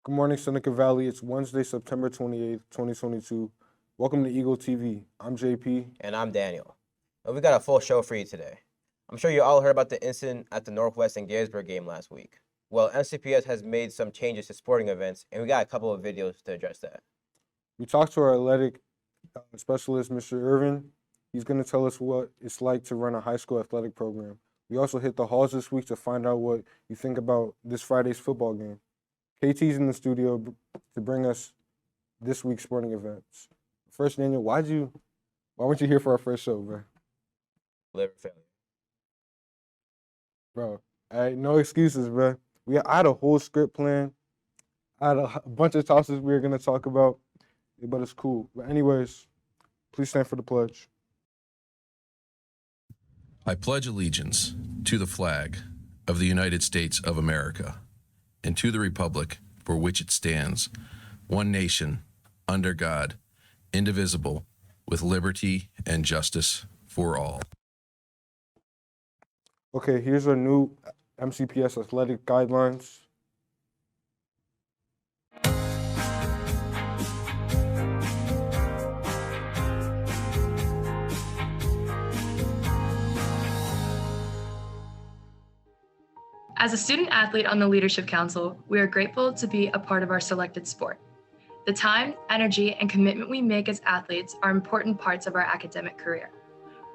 Good morning, Seneca Valley. It's Wednesday, September 28th, 2022. Welcome to Eagle TV. I'm JP. And I'm Daniel. And we got a full show for you today. I'm sure you all heard about the incident at the Northwest and Gettysburg game last week. Well, MCPS has made some changes to sporting events, and we got a couple of videos to address that. We talked to our athletic specialist, Mr. Irvin. He's going to tell us what it's like to run a high school athletic program. We also hit the halls this week to find out what you think about this Friday's football game. KT's in the studio to bring us this week's sporting events. First, Daniel, why weren't you here for our first show, bro? Liver failure. Bro, no excuses, bro. I had a whole script plan. I had a bunch of topics we were going to talk about, but it's cool. But anyways, please stand for the pledge. I pledge allegiance to the flag of the United States of America and to the republic for which it stands, one nation, under God, indivisible, with liberty and justice for all. Okay, here's our new MCPS athletic guidelines. As a student athlete on the Leadership Council, we are grateful to be a part of our selected sport. The time, energy, and commitment we make as athletes are important parts of our academic career.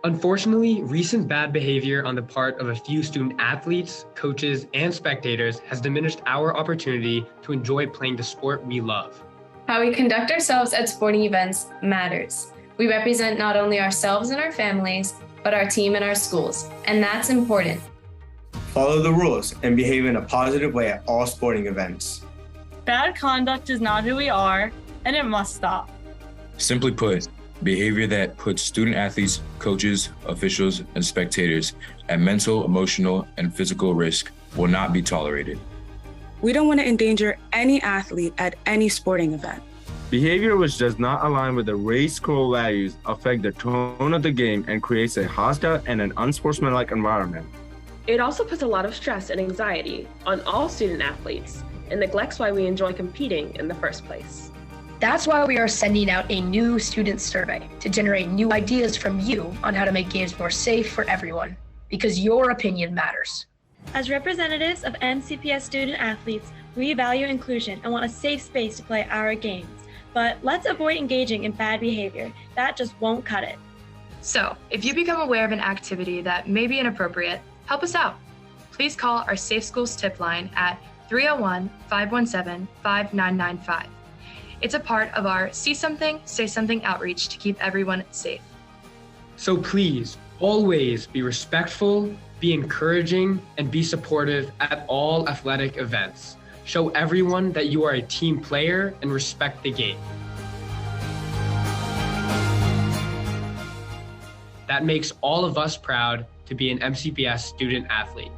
Unfortunately, recent bad behavior on the part of a few student athletes, coaches, and spectators has diminished our opportunity to enjoy playing the sport we love. How we conduct ourselves at sporting events matters. We represent not only ourselves and our families, but our team and our schools, and that's important. Follow the rules and behave in a positive way at all sporting events. Bad conduct is not who we are, and it must stop. Simply put, behavior that puts student athletes, coaches, officials, and spectators at mental, emotional, and physical risk will not be tolerated. We don't want to endanger any athlete at any sporting event. Behavior which does not align with the race core values affect the tone of the game and creates a hostile and an unsportsmanlike environment. It also puts a lot of stress and anxiety on all student athletes and neglects why we enjoy competing in the first place. That's why we are sending out a new student survey to generate new ideas from you on how to make games more safe for everyone, because your opinion matters. As representatives of MCPS student athletes, we value inclusion and want a safe space to play our games. But let's avoid engaging in bad behavior. That just won't cut it. So, if you become aware of an activity that may be inappropriate, help us out. Please call our Safe Schools tip line at 301-517-5995. It's a part of our See Something, Say Something outreach to keep everyone safe. So please, always be respectful, be encouraging, and be supportive at all athletic events. Show everyone that you are a team player and respect the game. That makes all of us proud to be an MCPS student athlete.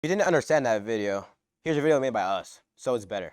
If you didn't understand that video, here's a video made by us, so it's better.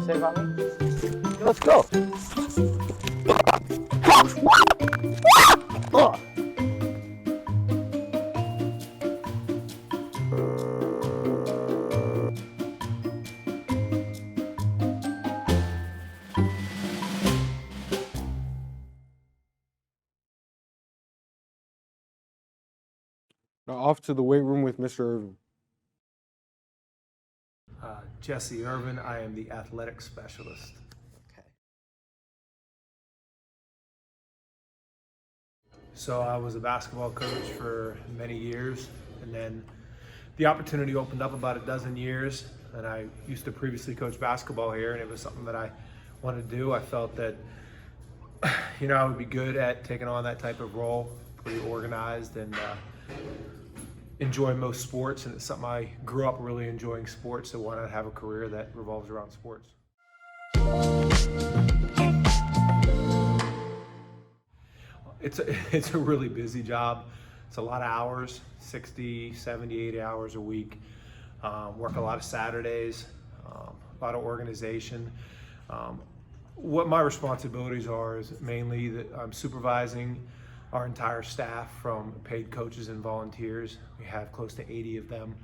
Say about me? Let's go. Now off to the weight room with Mr. Irvin. Jesse Irvin, I am the athletic specialist. So I was a basketball coach for many years, and then the opportunity opened up about a dozen years, and I used to previously coach basketball here, and it was something that I wanted to do. I felt that, I would be good at taking on that type of role, pretty organized, and enjoy most sports, and it's something I grew up really enjoying sports, so why not have a career that revolves around sports? It's a really busy job. It's a lot of hours, 60, 70, 80 hours a week. Work a lot of Saturdays, a lot of organization. What my responsibilities are is mainly that I'm supervising our entire staff, from paid coaches and volunteers. We have close to 80 of them.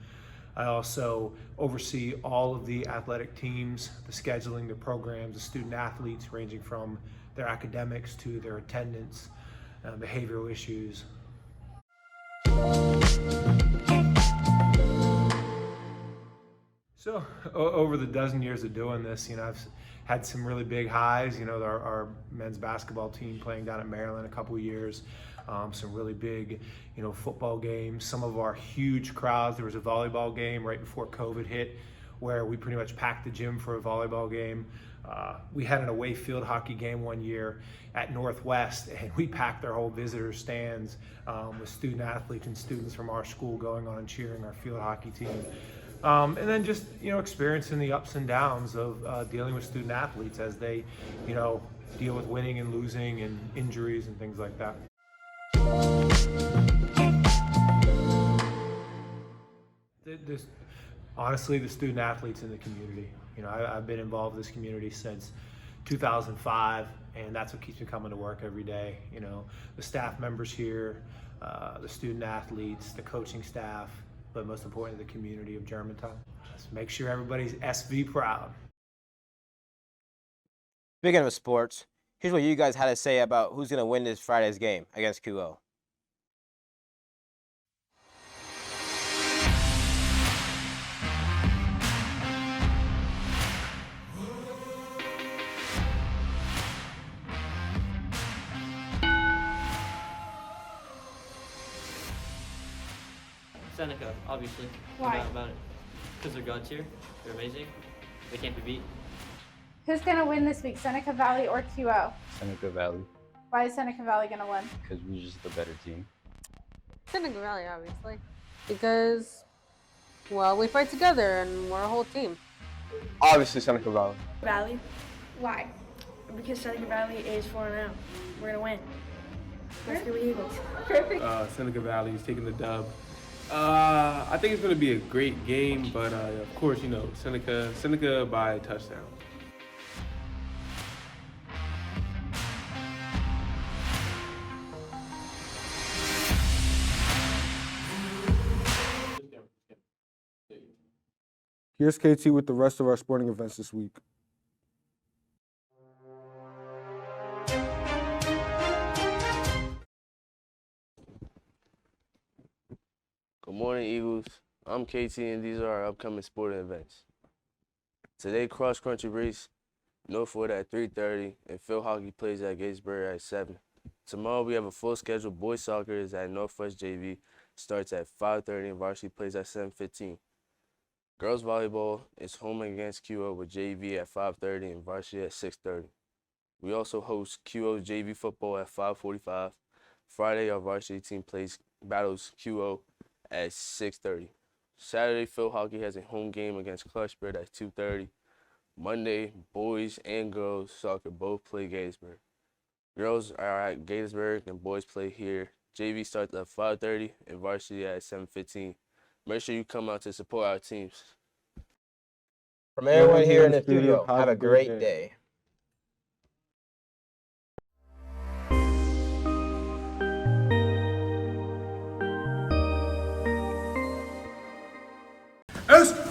I also oversee all of the athletic teams, the scheduling, the programs, the student athletes, ranging from their academics to their attendance, behavioral issues. So over the dozen years of doing this, I've had some really big highs. Our men's basketball team playing down at Maryland a couple of years, some really big, football games, some of our huge crowds. There was a volleyball game right before COVID hit where we pretty much packed the gym for a volleyball game. We had an away field hockey game one year at Northwest, and we packed their whole visitor stands with student athletes and students from our school going on and cheering our field hockey team. And then just, experiencing the ups and downs of dealing with student athletes as they, deal with winning and losing and injuries and things like that. Honestly, the student athletes in the community. I've been involved in this community since 2005, and that's what keeps me coming to work every day. The staff members here, the student athletes, the coaching staff, but most importantly, the community of Germantown. Just make sure everybody's SV proud. Speaking of sports, here's what you guys had to say about who's going to win this Friday's game against QO. Seneca, obviously. Why? No doubt about it. Because they're gods here. They're amazing. They can't be beat. Who's going to win this week, Seneca Valley or QO? Seneca Valley, Why is Seneca Valley going to win? because we're just the better team. Seneca Valley, obviously. Because, well, we fight together and we're a whole team. Obviously, Seneca Valley. Valley, Why? because Seneca Valley is 4-0. We're gonna win. Let's go Eagles. Perfect. Seneca Valley is taking the dub. I think it's going to be a great game, but of course, Seneca by a touchdown. Here's KT with the rest of our sporting events this week. Good morning, Eagles. I'm KT, and these are our upcoming sporting events. Today, cross-country race, Northwood at 3:30, and field hockey plays at Gatesburg at 7. Tomorrow, we have a full schedule. Boys soccer is at Northwest JV, starts at 5:30, and varsity plays at 7:15. Girls volleyball is home against QO with JV at 5:30 and varsity at 6:30. We also host QO JV football at 5:45. Friday, our varsity team battles QO at 6:30. Saturday, field hockey has a home game against Clutchburg at 2:30. Monday, boys and girls soccer both play Gatesburg. Girls are at Gatesburg and boys play here. JV starts at 5:30 and varsity at 7:15. Make sure you come out to support our teams. From everyone here in the studio, have a great day. S